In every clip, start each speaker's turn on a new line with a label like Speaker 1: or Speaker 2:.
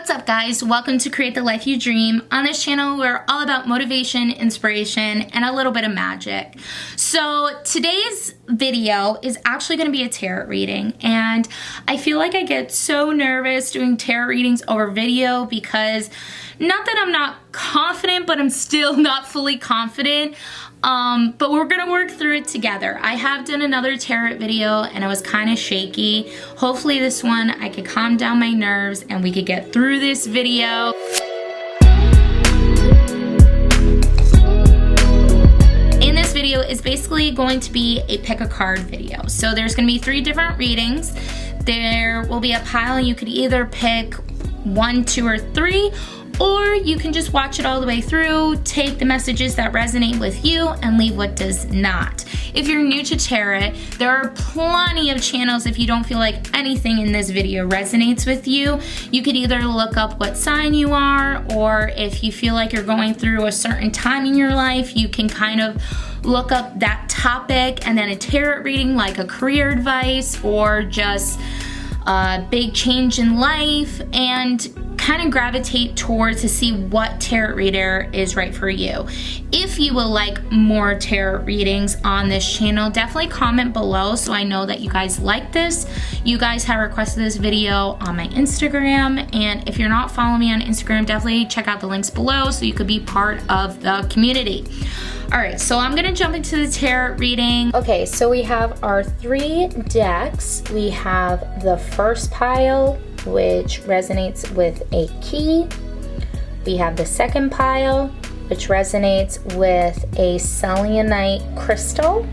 Speaker 1: What's up, guys? Welcome to Create the Life You Dream. On this channel, we're all about motivation, inspiration, and a little bit of magic. So today's video is actually going to be a tarot reading, and I feel like I get so nervous doing tarot readings over video because not that I'm not confident, but I'm still not fully confident. But we're gonna work through it together. I have done another tarot video and I was kind of shaky. Hopefully this one I could calm down my nerves and we could get through this video. In this video is basically going to be a pick a card video. So there's gonna be 3 different readings. There will be a pile and you could either pick 1, 2, or 3, or you can just watch it all the way through, take the messages that resonate with you, and leave what does not. If you're new to tarot, there are plenty of channels. If you don't feel like anything in this video resonates with you, you could either look up what sign you are, or if you feel like you're going through a certain time in your life, you can kind of look up that topic, and then a tarot reading like a career advice or just a big change in life, and kind of gravitate towards to see what tarot reader is right for you. If you would like more tarot readings on this channel, definitely comment below so I know that you guys like this. You guys have requested this video on my Instagram, and if you're not following me on Instagram, definitely check out the links below so you could be part of the community. All right, so I'm gonna jump into the tarot reading. Okay, so we have our 3 decks. We have the first pile, which resonates with a key. We have the second pile, which resonates with a selenite crystal.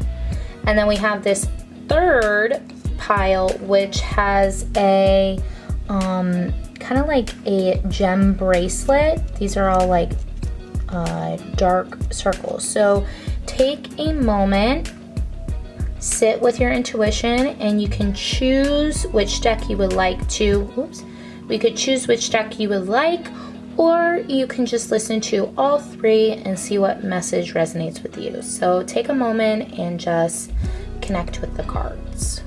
Speaker 1: And then we have this third pile, which has a kind of like a gem bracelet. These are all like dark circles. So take a moment, sit with your intuition, and you can choose which deck you would like to, we could choose which deck you would like, or you can just listen to all 3 and see what message resonates with you. So take a moment and just connect with the cards.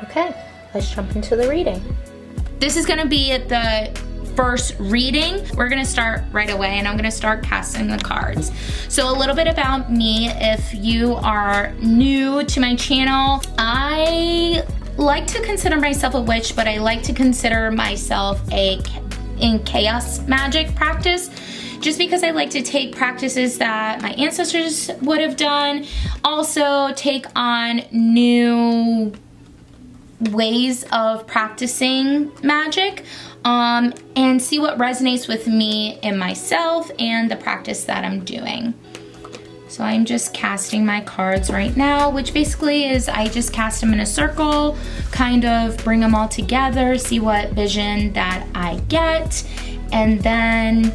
Speaker 1: Okay, let's jump into the reading. This is gonna be at the first reading. We're gonna start right away, and I'm gonna start casting the cards. So a little bit about me, if you are new to my channel, I like to consider myself a witch, but I like to consider myself in chaos magic practice, just because I like to take practices that my ancestors would have done, also take on new ways of practicing magic, and see what resonates with me and myself and the practice that I'm doing. So I'm just casting my cards right now, which basically is I just cast them in a circle, kind of bring them all together, see what vision that I get, and then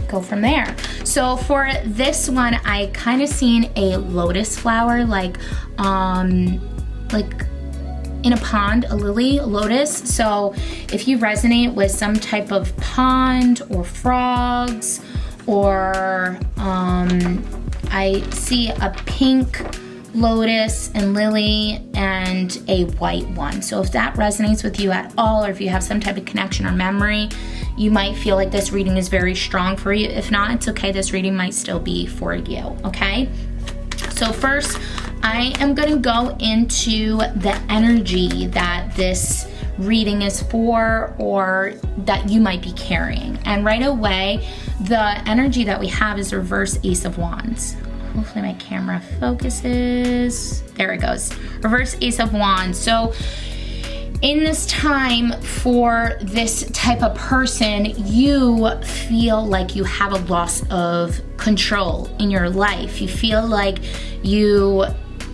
Speaker 1: go from there. So for this one, I kind of seen a lotus flower, like in a pond, a lily, a lotus. So if you resonate with some type of pond or frogs, or I see a pink lotus and lily and a white one. So if that resonates with you at all, or if you have some type of connection or memory, you might feel like this reading is very strong for you. If not, it's okay. This reading might still be for you, okay? So first, I am going to go into the energy that this reading is for, or that you might be carrying. And right away, the energy that we have is reverse Ace of Wands. Hopefully my camera focuses. There it goes. Reverse Ace of Wands. So in this time for this type of person, you feel like you have a loss of control in your life. You feel like you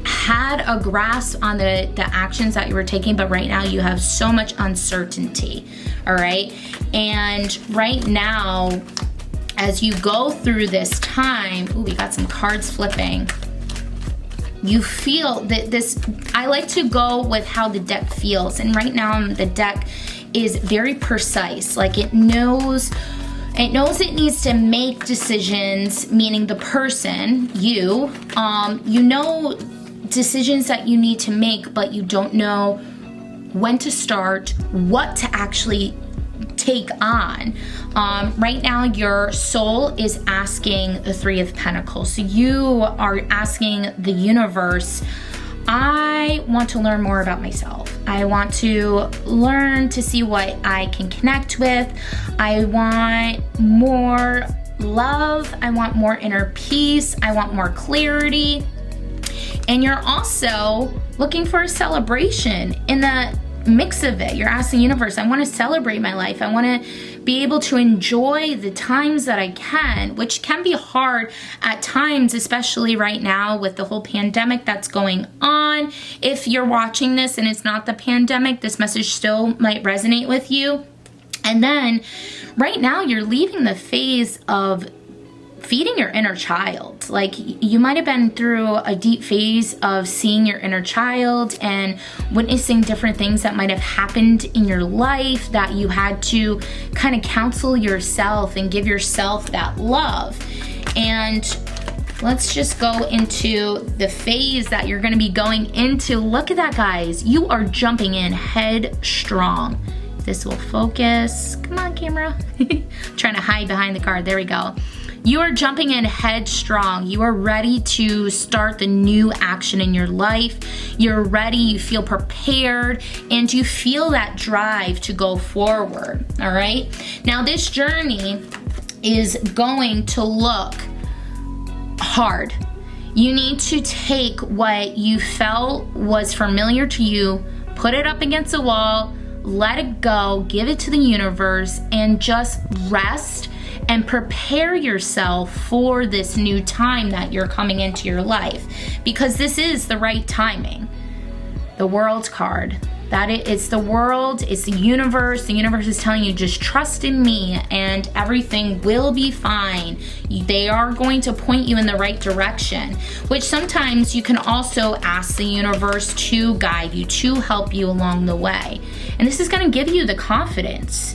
Speaker 1: had a grasp on the actions that you were taking, but right now you have so much uncertainty, all right? And right now, as you go through this time, ooh, we got some cards flipping. You feel that this, I like to go with how the deck feels, and right now the deck is very precise. Like it knows it needs to make decisions, meaning the person, you know decisions that you need to make, but you don't know when to start, what to actually take on. Right now, your soul is asking the Three of Pentacles. So you are asking the universe, I want to learn more about myself. I want to learn to see what I can connect with. I want more love. I want more inner peace. I want more clarity. And you're also looking for a celebration in the mix of it. You're asking the universe, I want to celebrate my life. I want to be able to enjoy the times that I can, which can be hard at times, especially right now with the whole pandemic that's going on. If you're watching this and it's not the pandemic, this message still might resonate with you. And then right now you're leaving the phase of feeding your inner child. Like, you might have been through a deep phase of seeing your inner child and witnessing different things that might have happened in your life that you had to kind of counsel yourself and give yourself that love. And let's just go into the phase that you're going to be going into. Look at that, guys. You are jumping in headstrong. This will focus. Come on, camera. Trying to hide behind the card. There we go. You are jumping in headstrong. You are ready to start the new action in your life. You're ready, you feel prepared, and you feel that drive to go forward, all right? Now, this journey is going to look hard. You need to take what you felt was familiar to you, put it up against a wall, let it go, give it to the universe, and just rest and prepare yourself for this new time that you're coming into your life, because this is the right timing. The World card, it's the world, it's the universe. The universe is telling you, just trust in me and everything will be fine. They are going to point you in the right direction, which sometimes you can also ask the universe to guide you, to help you along the way. And this is going to give you the confidence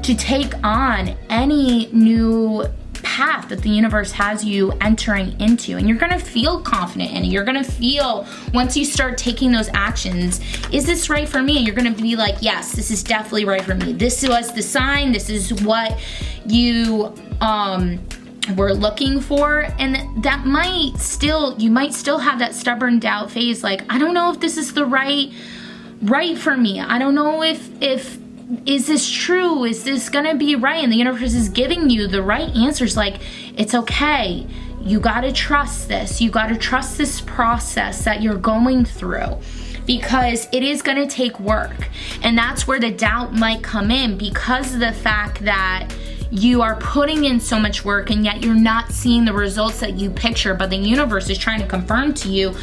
Speaker 1: to take on any new path that the universe has you entering into. And you're gonna feel confident in it. You're gonna feel, once you start taking those actions, is this right for me? And you're gonna be like, yes, this is definitely right for me. This was the sign. This is what you were looking for. And that you might still have that stubborn doubt phase, like, I don't know if this is the right for me. I don't know if is this true? Is this gonna be right? And the universe is giving you the right answers. Like, it's okay. You gotta trust this. You gotta trust this process that you're going through, because it is gonna take work. And that's where the doubt might come in, because of the fact that you are putting in so much work and yet you're not seeing the results that you picture, but the universe is trying to confirm to you,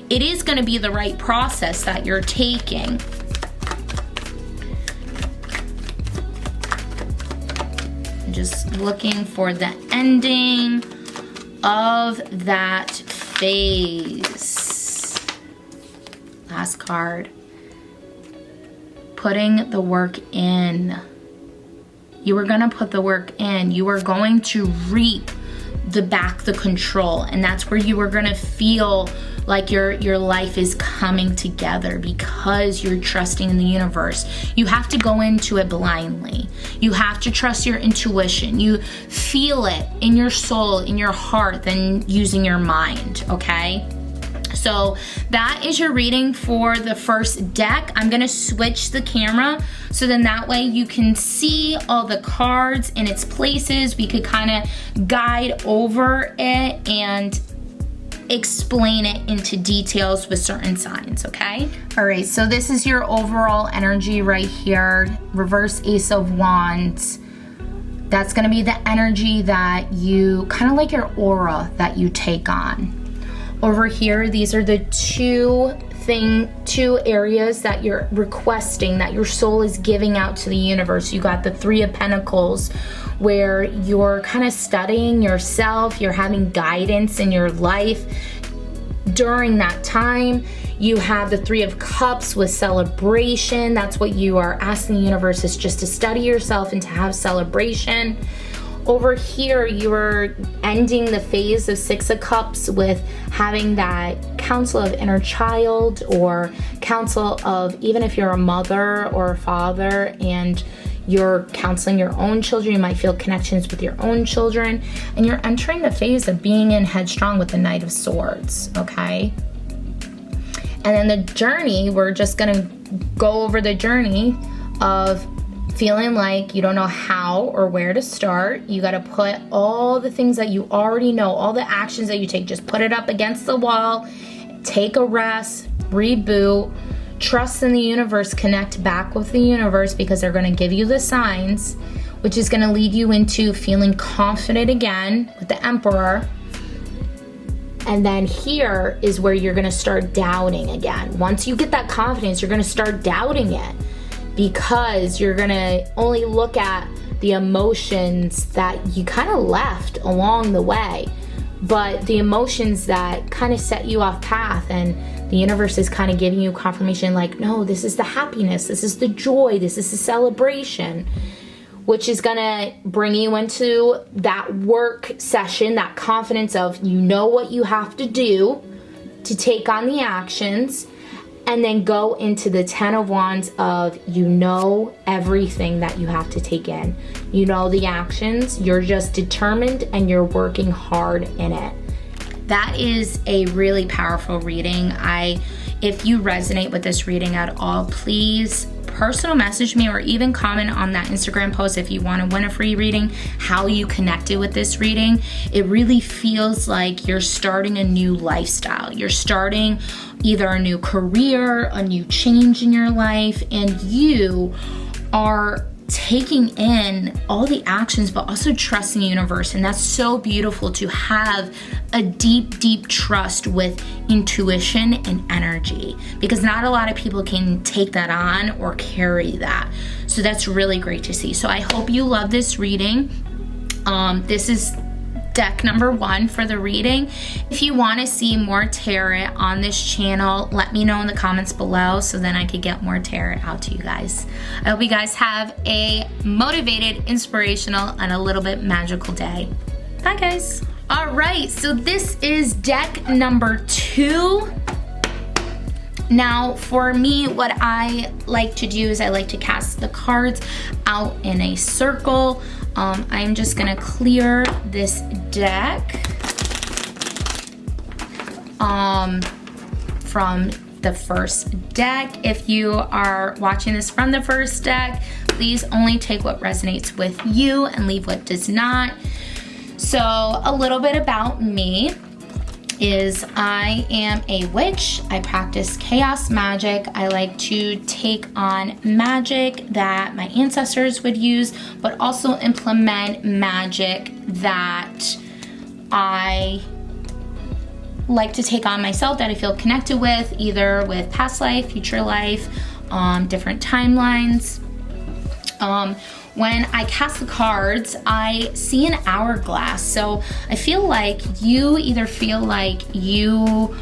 Speaker 1: it is gonna be the right process that you're taking. Just looking for the ending of that phase. Last card. Putting the work in. You are going to put the work in. You are going to reap the control. And that's where you are going to feel like your life is coming together, because you're trusting in the universe. You have to go into it blindly. You have to trust your intuition. You feel it in your soul, in your heart, than using your mind, okay? So that is your reading for the first deck. I'm gonna switch the camera so then that way you can see all the cards in its places. We could kind of guide over it and explain it into details with certain signs, okay? All right, so this is your overall energy right here. Reverse Ace of Wands. That's gonna be the energy that you, kind of like your aura that you take on. Over here, these are the two areas that you're requesting, that your soul is giving out to the universe. You got the Three of Pentacles, where you're kind of studying yourself, you're having guidance in your life during that time. You have the Three of Cups with celebration. That's what you are asking the universe, is just to study yourself and to have celebration. Over here, you are ending the phase of Six of Cups with having that counsel of inner child, or counsel of, even if you're a mother or a father and you're counseling your own children, you might feel connections with your own children, and you're entering the phase of being in headstrong with the Knight of Swords, okay? And then the journey, we're just gonna go over the journey of feeling like you don't know how or where to start. You got to put all the things that you already know, all the actions that you take, just put it up against the wall, take a rest, reboot, trust in the universe, connect back with the universe, because they're going to give you the signs, which is going to lead you into feeling confident again with the Emperor. And then here is where you're going to start doubting again. Once you get that confidence, you're going to start doubting it, because you're gonna only look at the emotions that you kind of left along the way, but the emotions that kind of set you off path, and the universe is kind of giving you confirmation like, no, this is the happiness, this is the joy, this is the celebration, which is gonna bring you into that work session, that confidence of, you know what you have to do to take on the actions. And then go into the 10 of Wands of, you know everything that you have to take in. You know the actions, you're just determined and you're working hard in it. That is a really powerful reading. If you resonate with this reading at all, please personal message me, or even comment on that Instagram post if you want to win a free reading, how you connected with this reading. It really feels like you're starting a new lifestyle. You're starting either a new career, a new change in your life, and you are taking in all the actions, but also trusting the universe. And that's so beautiful, to have a deep, deep trust with intuition and energy, because not a lot of people can take that on or carry that. So that's really great to see. So I hope you love this reading. This is deck number 1 for the reading. If you want to see more tarot on this channel, let me know in the comments below, so then I could get more tarot out to you guys. I hope you guys have a motivated, inspirational, and a little bit magical day. Bye guys. All right, so this is deck number 2. Now, for me, what I like to do is I like to cast the cards out in a circle. I'm just gonna clear this deck from the first deck. If you are watching this from the first deck, please only take what resonates with you and leave what does not. So a little bit about me is I am a witch. I practice chaos magic. I like to take on magic that my ancestors would use, but also implement magic that I like to take on myself, that I feel connected with, either with past life, future life, different timelines. When I cast the cards, I see an hourglass. So I feel like you either feel like you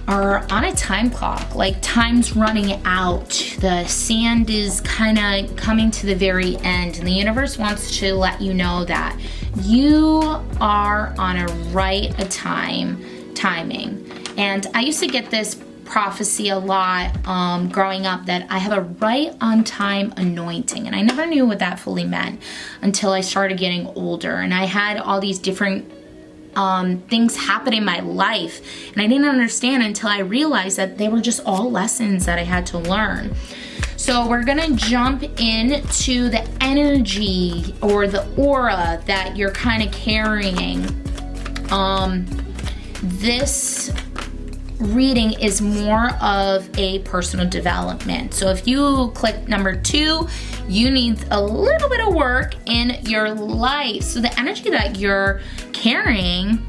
Speaker 1: are on a time clock, like time's running out. The sand is kind of coming to the very end, and the universe wants to let you know that you are on a timing. And I used to get this prophecy a lot growing up, that I have a right on time anointing, and I never knew what that fully meant until I started getting older, and I had all these different things happen in my life, and I didn't understand until I realized that they were just all lessons that I had to learn. So we're gonna jump into the energy or the aura that you're kind of carrying. This reading is more of a personal development. So if you click number 2, you need a little bit of work in your life. So the energy that you're carrying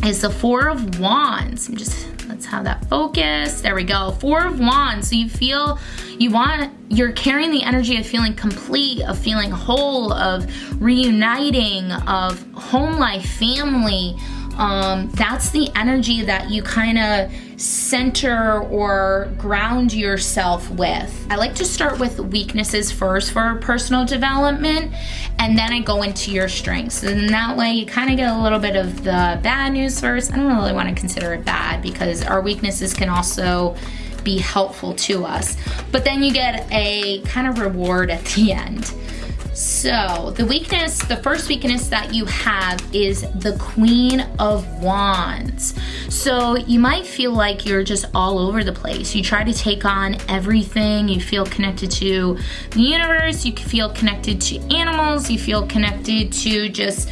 Speaker 1: is the 4 of Wands. Let's have that focus. There we go. 4 of Wands. So you're carrying the energy of feeling complete, of feeling whole, of reuniting, of home life, family, That's the energy that you kind of center or ground yourself with. I like to start with weaknesses first for personal development, and then I go into your strengths. And that way you kind of get a little bit of the bad news first. I don't really want to consider it bad because our weaknesses can also be helpful to us. But then you get a kind of reward at the end. So the first weakness that you have is the Queen of Wands. So you might feel like you're just all over the place. You try to take on everything. You feel connected to the universe. You feel connected to animals. You feel connected to just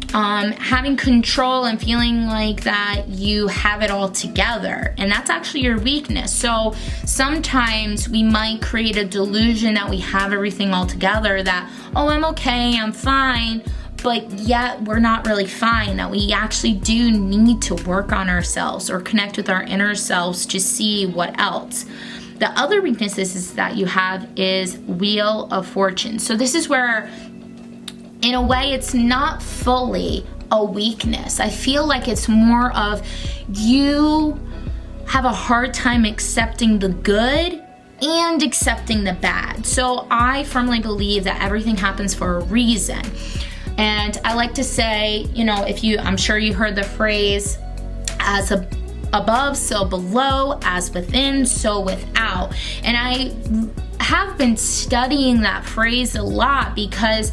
Speaker 1: having control and feeling like that you have it all together. And that's actually your weakness. So sometimes we might create a delusion that we have everything all together, that, oh, I'm okay, I'm fine, but yet we're not really fine, that we actually do need to work on ourselves or connect with our inner selves to see what else. The other weaknesses that you have is Wheel of Fortune. So this is where, in a way, it's not fully a weakness. I feel like it's more of you have a hard time accepting the good and accepting the bad. So I firmly believe that everything happens for a reason. And I like to say, I'm sure you heard the phrase, as above, so below, as within, so without. And I have been studying that phrase a lot because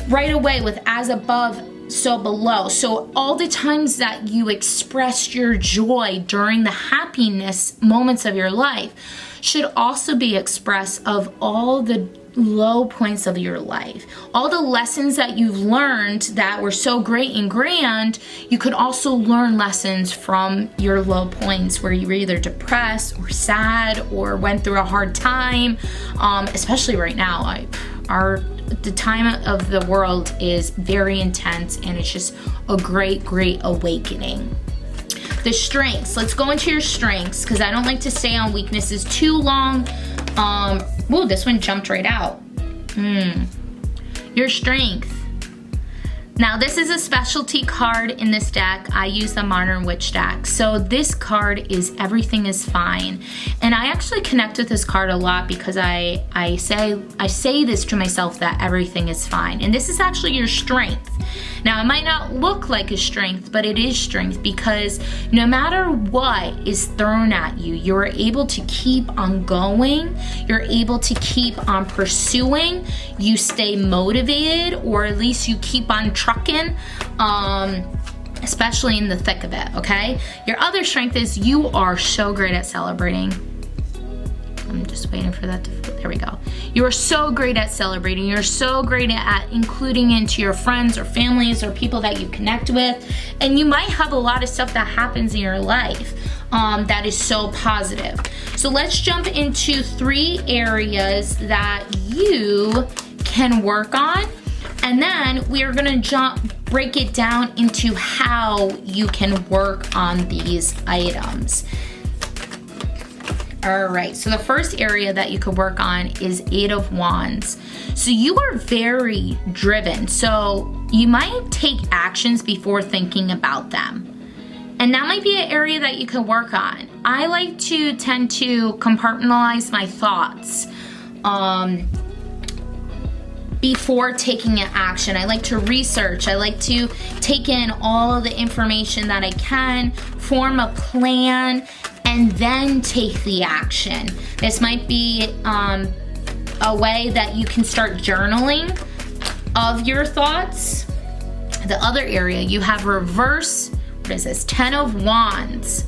Speaker 1: right away with as above, so below. So all the times that you expressed your joy during the happiness moments of your life should also be expressed of all the low points of your life. All the lessons that you've learned that were so great and grand, you could also learn lessons from your low points where you were either depressed or sad or went through a hard time. Especially right now, the time of the world is very intense, and it's just a great awakening. The strengths. Let's go into your strengths because I don't like to stay on weaknesses too long. Whoa, this one jumped right out. Your strength. Now, this is a specialty card in this deck. I use the Modern Witch deck. So this card is Everything is Fine. And I actually connect with this card a lot because I say this to myself, that everything is fine. And this is actually your strength. Now, it might not look like a strength, but it is strength because no matter what is thrown at you, you're able to keep on going. You're able to keep on pursuing. You stay motivated, or at least you keep on trucking, especially in the thick of it, okay? Your other strength is you are so great at celebrating. I'm just waiting for that to, there we go. You are so great at celebrating. You're so great at including into your friends or families or people that you connect with. And you might have a lot of stuff that happens in your life that is so positive. So let's jump into 3 areas that you can work on. And then we are gonna break it down into how you can work on these items. All right, so the first area that you could work on is 8 of Wands. So you are very driven. So you might take actions before thinking about them. And that might be an area that you can work on. I like to tend to compartmentalize my thoughts before taking an action. I like to research. I like to take in all of the information that I can, form a plan, and then take the action. This might be a way that you can start journaling of your thoughts. The other area, you have reverse, what is this? 10 of Wands.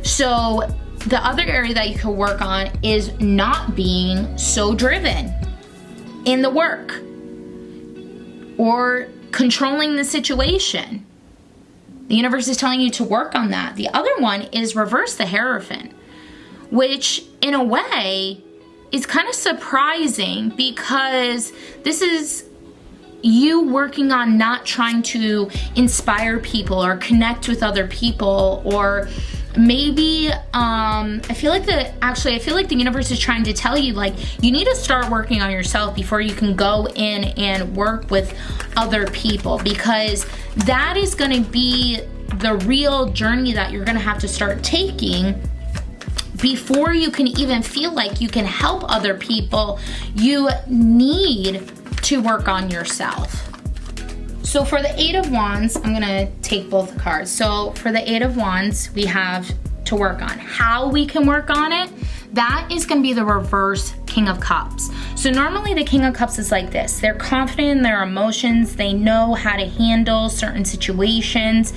Speaker 1: So the other area that you can work on is not being so driven in the work or controlling the situation. The universe is telling you to work on that. The other one is reverse the Hierophant, which in a way is kind of surprising because this is you working on not trying to inspire people or connect with other people, or maybe I feel like the universe is trying to tell you, like, you need to start working on yourself before you can go in and work with other people, because that is going to be the real journey that you're going to have to start taking. Before you can even feel like you can help other people, you need to work on yourself. So for the Eight of Wands, I'm gonna take both cards. So for the Eight of Wands, we have to work on. How we can work on it, that is gonna be the reverse King of Cups. So normally the King of Cups is like this. They're confident in their emotions. They know how to handle certain situations,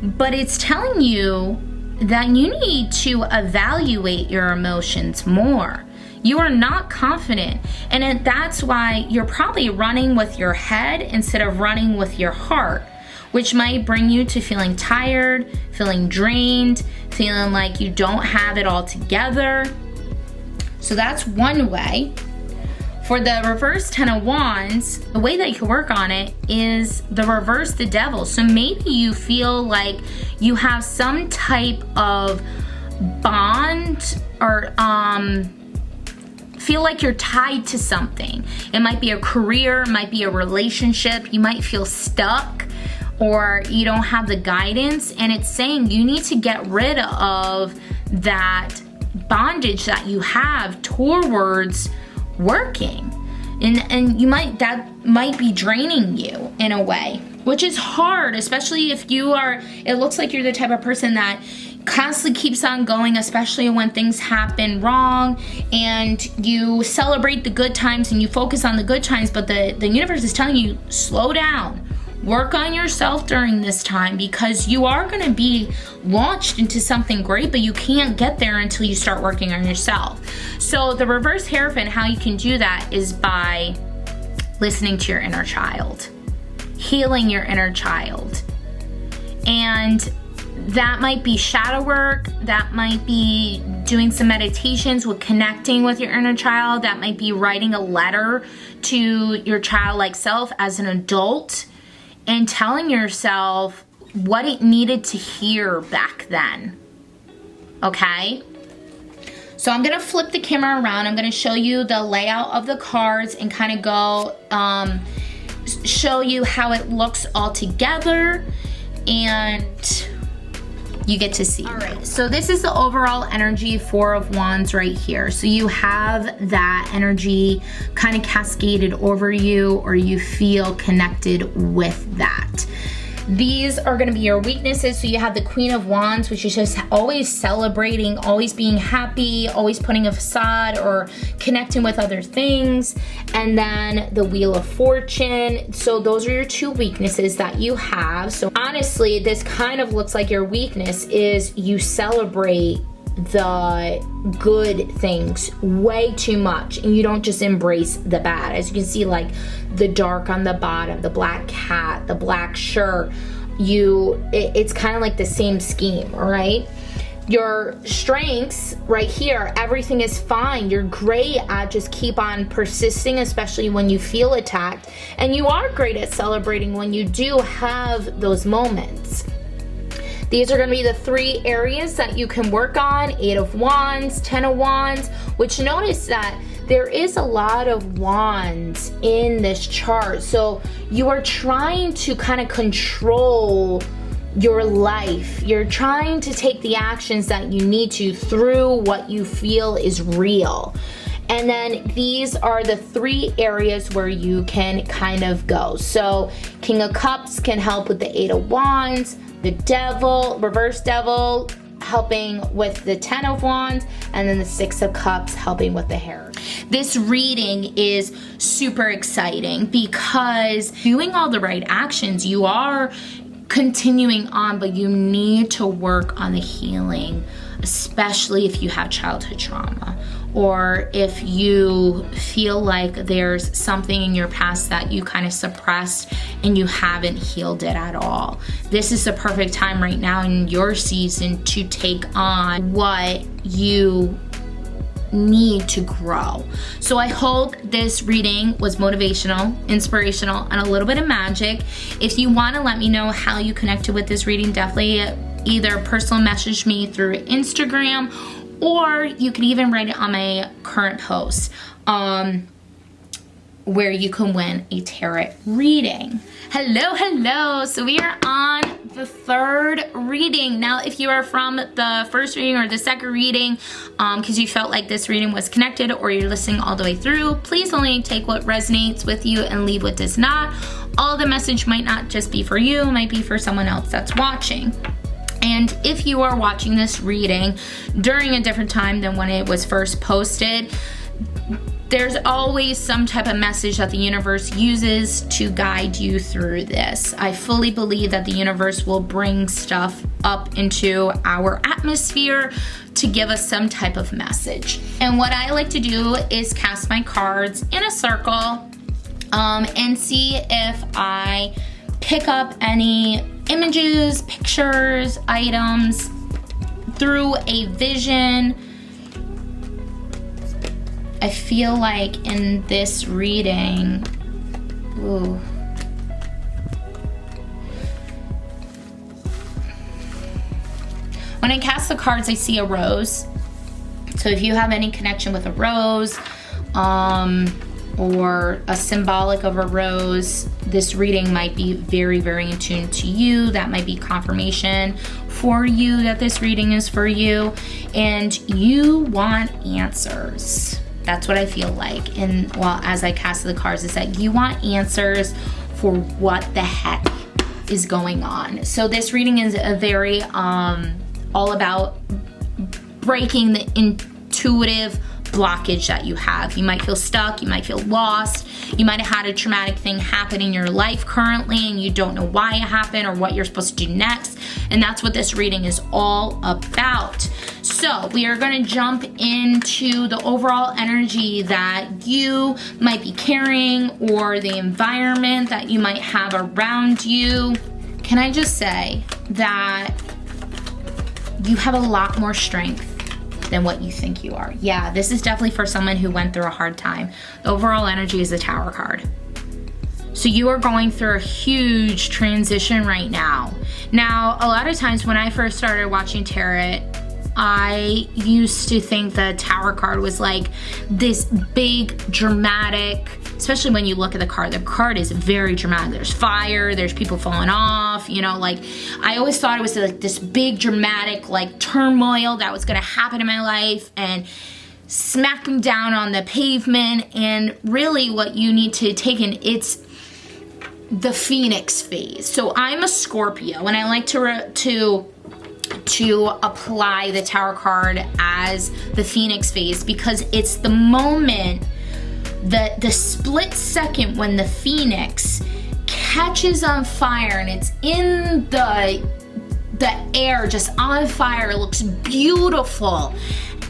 Speaker 1: but it's telling you that you need to evaluate your emotions more. You are not confident, and that's why you're probably running with your head instead of running with your heart, which might bring you to feeling tired, feeling drained, feeling like you don't have it all together. So that's one way. For the reverse Ten of Wands, the way that you can work on it is the reverse the Devil. So maybe you feel like you have some type of bond, or feel like you're tied to something. It might be a career, it might be a relationship. You might feel stuck, or you don't have the guidance, and it's saying you need to get rid of that bondage that you have towards working. And that might be draining you in a way, which is hard, especially if it looks like you're the type of person that constantly keeps on going, especially when things happen wrong, and you celebrate the good times and you focus on the good times, but the universe is telling you, slow down. Work on yourself during this time, because you are going to be launched into something great, but you can't get there until you start working on yourself. So the reverse Hierophant, how you can do that is by listening to your inner child, healing your inner child. And that might be shadow work, that might be doing some meditations with connecting with your inner child, that might be writing a letter to your childlike self as an adult, and telling yourself what it needed to hear back then, okay? So I'm gonna flip the camera around. I'm gonna show you the layout of the cards and kind of go, show you how it looks all together, and you get to see. All right, so this is the overall energy, Four of Wands right here. So you have that energy kind of cascaded over you, or you feel connected with that. These are going to be your weaknesses. So you have the Queen of Wands, which is just always celebrating, always being happy, always putting a facade or connecting with other things. And then the Wheel of Fortune. So those are your two weaknesses that you have. So honestly, this kind of looks like your weakness is you celebrate the good things way too much, and you don't just embrace the bad. As you can see, like the dark on the bottom, the black cat, the black shirt, it's kind of like the same scheme, all right? Your strengths right here, everything is fine. You're great at just keep on persisting, especially when you feel attacked, and you are great at celebrating when you do have those moments. These are going to be the three areas that you can work on: Eight of Wands, Ten of Wands, which notice that there is a lot of wands in this chart. So you are trying to kind of control your life. You're trying to take the actions that you need to through what you feel is real. And then these are the three areas where you can kind of go. So King of Cups can help with the Eight of Wands, the Devil, reverse Devil, helping with the Ten of Wands, and then the Six of Cups helping with the hair. This reading is super exciting because doing all the right actions, you are continuing on, but you need to work on the healing, especially if you have childhood trauma, or if you feel like there's something in your past that you kind of suppressed and you haven't healed it at all. This is the perfect time right now in your season to take on what you need to grow. So I hope this reading was motivational, inspirational, and a little bit of magic. If you want to let me know how you connected with this reading, definitely either personal message me through Instagram, or you can even write it on my current post, where you can win a tarot reading. Hello. So we are on the third reading. Now, if you are from the first reading or the second reading, because you felt like this reading was connected, or you're listening all the way through, please only take what resonates with you and leave what does not. All the message might not just be for you, it might be for someone else that's watching. And if you are watching this reading during a different time than when it was first posted, there's always some type of message that the universe uses to guide you through this. I fully believe that the universe will bring stuff up into our atmosphere to give us some type of message. And what I like to do is cast my cards in a circle and see if I pick up any images, pictures, items through a vision. I feel like in this reading, when I cast the cards, I see a rose. So if you have any connection with a rose, or a symbolic of a rose, this reading might be very, very in tune to you. That might be confirmation for you that this reading is for you, and you want answers. That's what I feel like. And well, as I cast the cards, is that you want answers for what the heck is going on. So this reading is a very all about breaking the intuitive blockage that you have. You might feel stuck, you might feel lost, you might have had a traumatic thing happen in your life currently and you don't know why it happened or what you're supposed to do next. And that's what this reading is all about. So we are going to jump into the overall energy that you might be carrying, or the environment that you might have around you. Can I just say that you have a lot more strength than what you think you are. Yeah, this is definitely for someone who went through a hard time. The overall energy is the Tower card. So you are going through a huge transition right now. Now, a lot of times when I first started watching tarot, I used to think the Tower card was like this big, dramatic, especially when you look at the card is very dramatic. There's fire, there's people falling off, you know, like I always thought it was like this big, dramatic, like turmoil that was gonna happen in my life and smack me down on the pavement. And really what you need to take in, it's the Phoenix phase. So I'm a Scorpio and I like to apply the Tower card as the Phoenix phase because it's the moment, the split second when the Phoenix catches on fire and it's in the air, just on fire, it looks beautiful,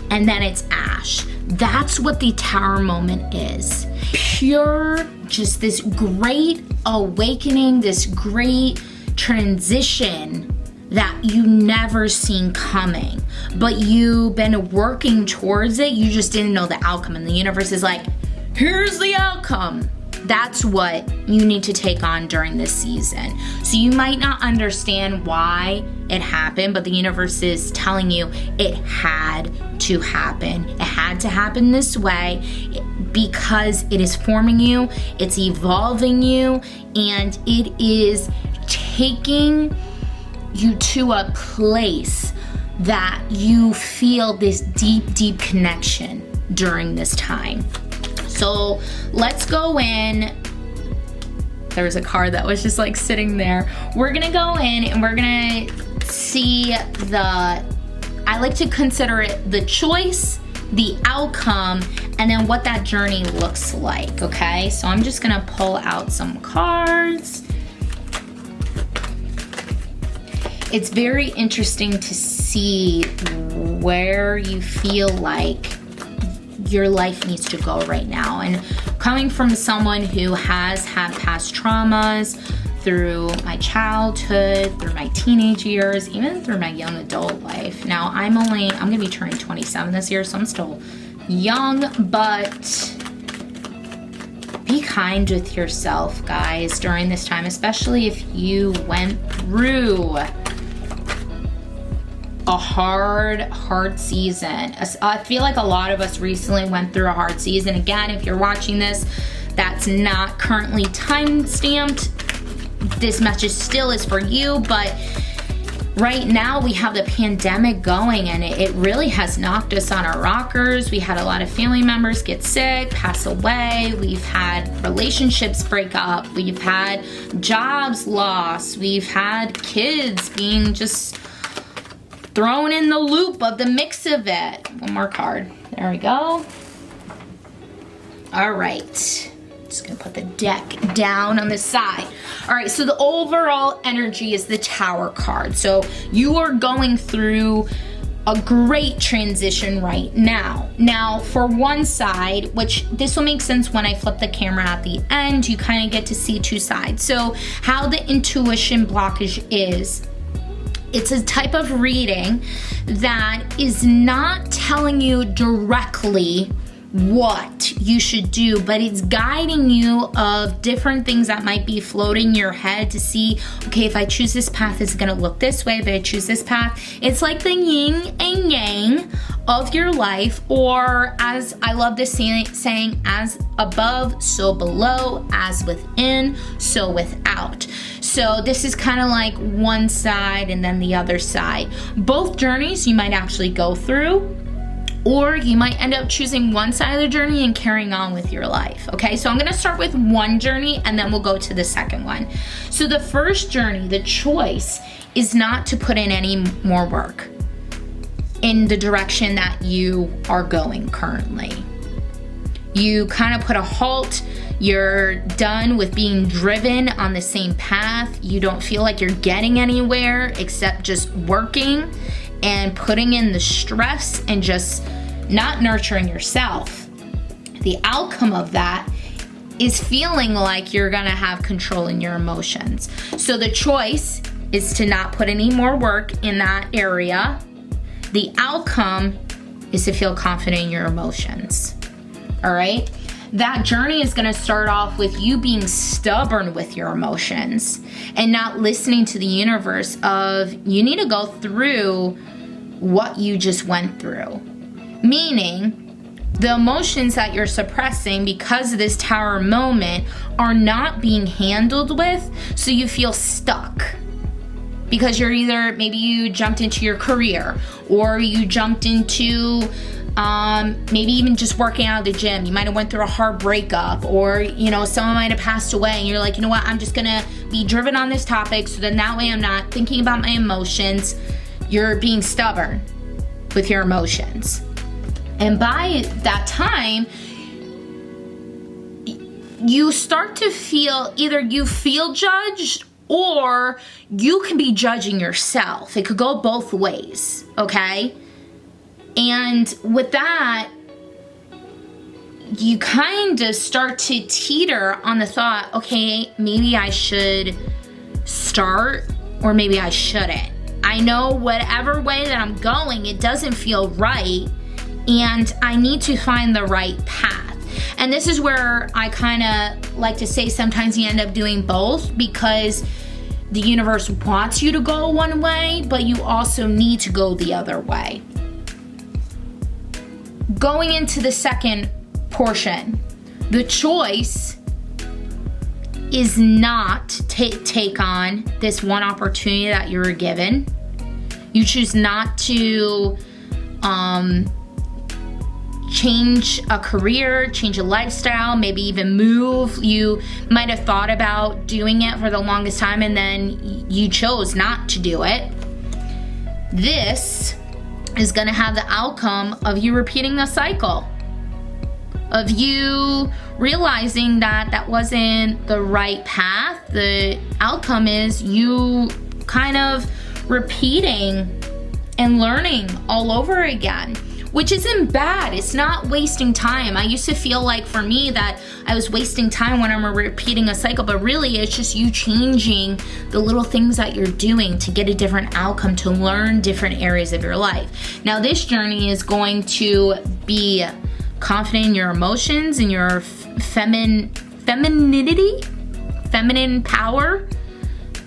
Speaker 1: and then it's ash. That's what the Tower moment is. Pure, just this great awakening, this great transition that you never seen coming, but you've been working towards it. You just didn't know the outcome, and the universe is like, here's the outcome. That's what you need to take on during this season. So you might not understand why it happened, but the universe is telling you it had to happen. It had to happen this way because it is forming you, it's evolving you, and it is taking you to a place that you feel this deep, deep connection during this time. So let's go in. There was a card that was just like sitting there. We're gonna go in and we're gonna see I like to consider it the choice, the outcome, and then what that journey looks like, okay? So I'm just gonna pull out some cards. It's very interesting to see where you feel like your life needs to go right now. And coming from someone who has had past traumas through my childhood, through my teenage years, even through my young adult life. Now I'm gonna be turning 27 this year, so I'm still young, but be kind with yourself, guys, during this time, especially if you went through a hard season. I feel like a lot of us recently went through a hard season. Again, if you're watching this, that's not currently time-stamped. This message still is for you, but right now we have the pandemic going, and it really has knocked us on our rockers. We had a lot of family members get sick, pass away. We've had relationships break up. We've had jobs lost. We've had kids being just thrown in the loop of the mix of it. One more card. There we go. All right. Just gonna put the deck down on the side. All right, so the overall energy is the Tower card. So you are going through a great transition right now. Now, for one side, which this will make sense when I flip the camera at the end, you kind of get to see two sides. So how the intuition blockage is, it's a type of reading that is not telling you directly what you should do, but it's guiding you of different things that might be floating in your head to see, okay, if I choose this path, it's gonna look this way. If I choose this path, it's like the yin and yang of your life, or as I love this saying, as above, so below, as within, so without. So this is kind of like one side and then the other side. Both journeys you might actually go through, or you might end up choosing one side of the journey and carrying on with your life, okay? So I'm gonna start with one journey and then we'll go to the second one. So the first journey, the choice, is not to put in any more work in the direction that you are going currently. You kind of put a halt. You're done with being driven on the same path. You don't feel like you're getting anywhere except just working and putting in the stress and just not nurturing yourself. The outcome of that is feeling like you're gonna have control in your emotions. So the choice is to not put any more work in that area. The outcome is to feel confident in your emotions, all right? That journey is gonna start off with you being stubborn with your emotions and not listening to the universe of, you need to go through what you just went through. Meaning, the emotions that you're suppressing because of this Tower moment are not being handled with, so you feel stuck. Because you're either, maybe you jumped into your career, or you jumped into maybe even just working out at the gym. You might have went through a hard breakup, or someone might have passed away, and you're like, you know what, I'm just gonna be driven on this topic, so then that way I'm not thinking about my emotions. You're being stubborn with your emotions. And by that time, you start to feel, either you feel judged or you can be judging yourself. It could go both ways, okay? And with that, you kind of start to teeter on the thought, okay, maybe I should start or maybe I shouldn't. I know whatever way that I'm going, it doesn't feel right, and I need to find the right path. And this is where I kind of like to say sometimes you end up doing both, because the universe wants you to go one way, but you also need to go the other way. Going into the second portion, the choice is not to take on this one opportunity that you were given. You choose not to change a career, change a lifestyle, maybe even move. You might have thought about doing it for the longest time and then you chose not to do it. This is gonna have the outcome of you repeating the cycle, of you realizing that that wasn't the right path. The outcome is you kind of repeating and learning all over again, which isn't bad. It's not wasting time. I used to feel like for me that I was wasting time when I'm repeating a cycle, but really it's just you changing the little things that you're doing to get a different outcome, to learn different areas of your life. Now this journey is going to be confident in your emotions and your femininity, feminine power,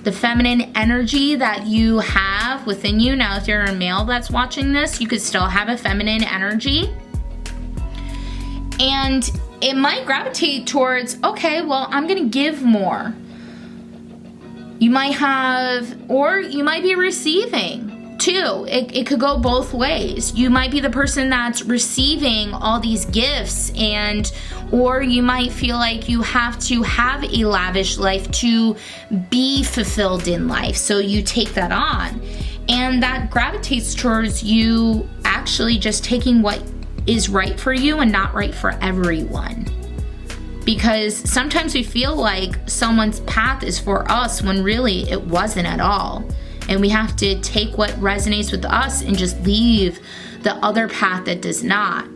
Speaker 1: the feminine energy that you have within you. Now, if you're a male that's watching this, you could still have a feminine energy. And it might gravitate towards, okay, well, I'm gonna give more. You might have, or you might be receiving too. It could go both ways. You might be the person that's receiving all these gifts, or you might feel like you have to have a lavish life to be fulfilled in life. So you take that on. And that gravitates towards you actually just taking what is right for you and not right for everyone. Because sometimes we feel like someone's path is for us when really it wasn't at all. And we have to take what resonates with us and just leave the other path that does not.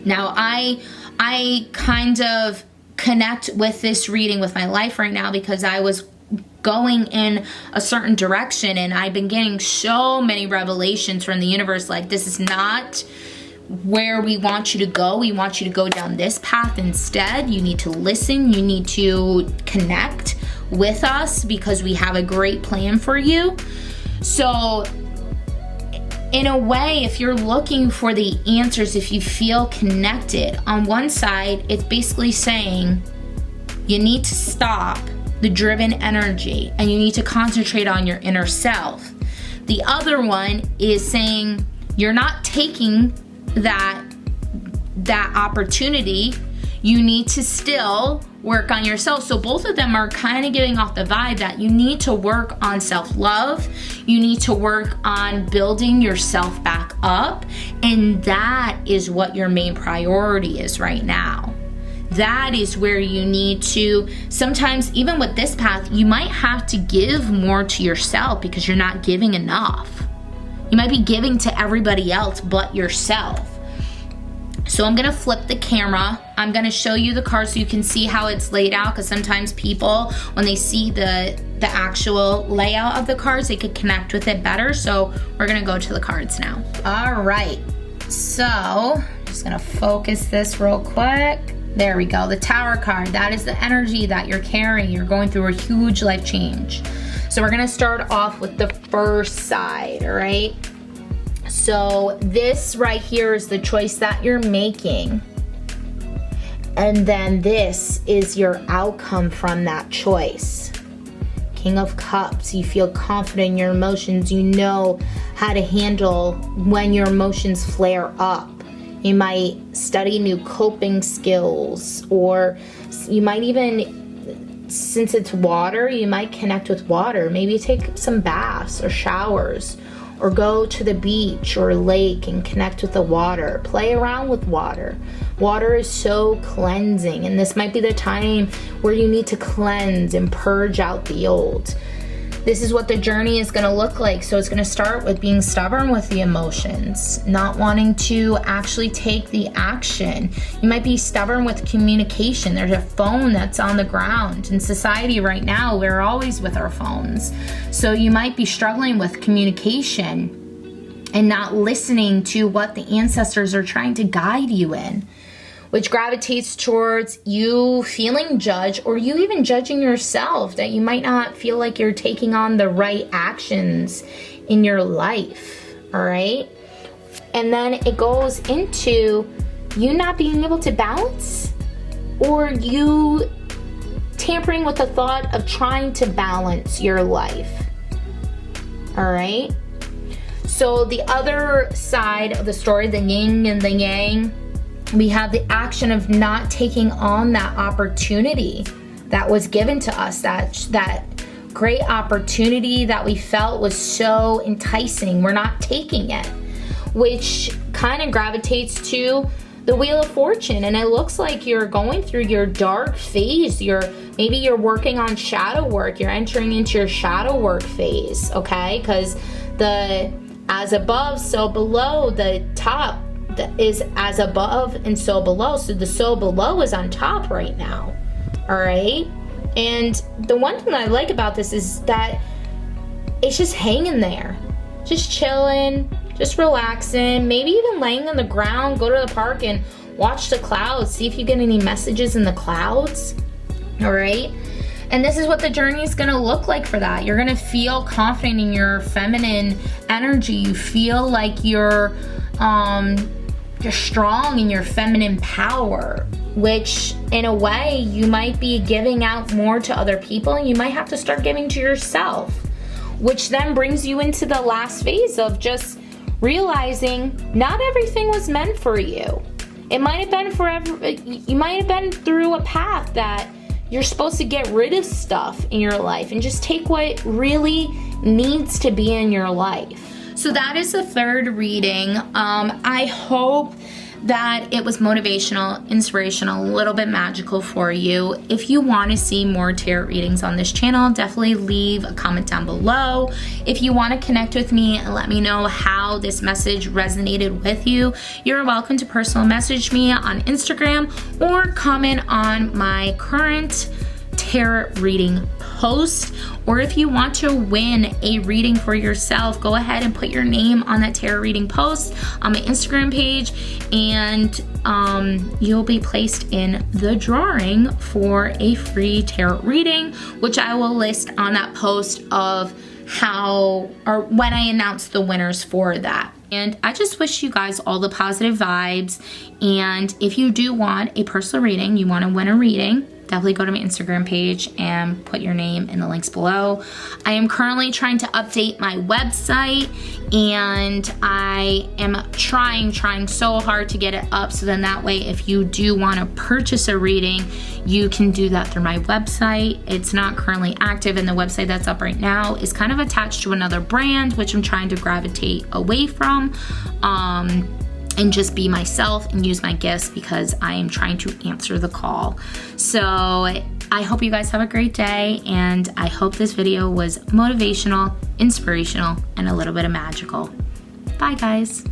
Speaker 1: Now, I kind of connect with this reading with my life right now because I was going in a certain direction and I've been getting so many revelations from the universe, like, this is not where we want you to go. We want you to go down this path instead. You need to listen. You need to connect with us because we have a great plan for you. So in a way, if you're looking for the answers, if you feel connected, on one side, it's basically saying you need to stop the driven energy and you need to concentrate on your inner self. The other one is saying you're not taking that opportunity. You need to still work on yourself. So both of them are kind of giving off the vibe that you need to work on self-love. You need to work on building yourself back up. And that is what your main priority is right now. That is where you need to, sometimes even with this path, you might have to give more to yourself because you're not giving enough. You might be giving to everybody else but yourself. So I'm gonna flip the camera. I'm gonna show you the card so you can see how it's laid out, because sometimes people, when they see the actual layout of the cards, they could connect with it better. So we're gonna go to the cards now. All right, so just gonna focus this real quick. There we go, the Tower card. That is the energy that you're carrying. You're going through a huge life change. So we're gonna start off with the first side, all right? So this right here is the choice that you're making. And then this is your outcome from that choice. King of Cups, you feel confident in your emotions. You know how to handle when your emotions flare up. You might study new coping skills, or you might even, since it's water, you might connect with water. Maybe take some baths or showers, or go to the beach or lake and connect with the water. Play around with water. Water is so cleansing, and this might be the time where you need to cleanse and purge out the old. This is what the journey is going to look like. So it's going to start with being stubborn with the emotions, not wanting to actually take the action. You might be stubborn with communication. There's a phone that's on the ground. In society right now, we're always with our phones. So you might be struggling with communication and not listening to what the ancestors are trying to guide you in, which gravitates towards you feeling judged, or you even judging yourself, that you might not feel like you're taking on the right actions in your life, all right? And then it goes into you not being able to balance, or you tampering with the thought of trying to balance your life, all right? So the other side of the story, the yin and the yang, we have the action of not taking on that opportunity that was given to us, that great opportunity that we felt was so enticing. We're not taking it, which kind of gravitates to the Wheel of Fortune. And it looks like you're going through your dark phase. Maybe you're working on shadow work. You're entering into your shadow work phase, okay? Because the as above, so below, the top is as above and so below. So the so below is on top right now, all right? And the one thing that I like about this is that it's just hanging there, just chilling, just relaxing, maybe even laying on the ground. Go to the park and watch the clouds, see if you get any messages in the clouds, all right? And this is what the journey is gonna look like for that. You're gonna feel confident in your feminine energy. You feel like you're strong in your feminine power, which in a way you might be giving out more to other people, and you might have to start giving to yourself, which then brings you into the last phase of just realizing not everything was meant for you. It might have been forever. You might have been through a path that you're supposed to get rid of stuff in your life and just take what really needs to be in your life. So that is the third reading. I hope that it was motivational, inspirational, a little bit magical for you. If you want to see more tarot readings on this channel, definitely leave a comment down below. If you want to connect with me and let me know how this message resonated with you, you're welcome to personal message me on Instagram or comment on my current tarot reading post. Or if you want to win a reading for yourself, go ahead and put your name on that tarot reading post on my Instagram page, and you'll be placed in the drawing for a free tarot reading, which I will list on that post of how or when I announce the winners for that. And I just wish you guys all the positive vibes. And if you do want a personal reading, you want to win a reading, definitely go to my Instagram page and put your name in the links below. I am currently trying to update my website, and I am trying so hard to get it up, so then that way if you do want to purchase a reading, you can do that through my website. It's not currently active, and the website that's up right now is kind of attached to another brand, which I'm trying to gravitate away from. And just be myself and use my gifts because I am trying to answer the call. So I hope you guys have a great day, and I hope this video was motivational, inspirational, and a little bit of magical. Bye, guys.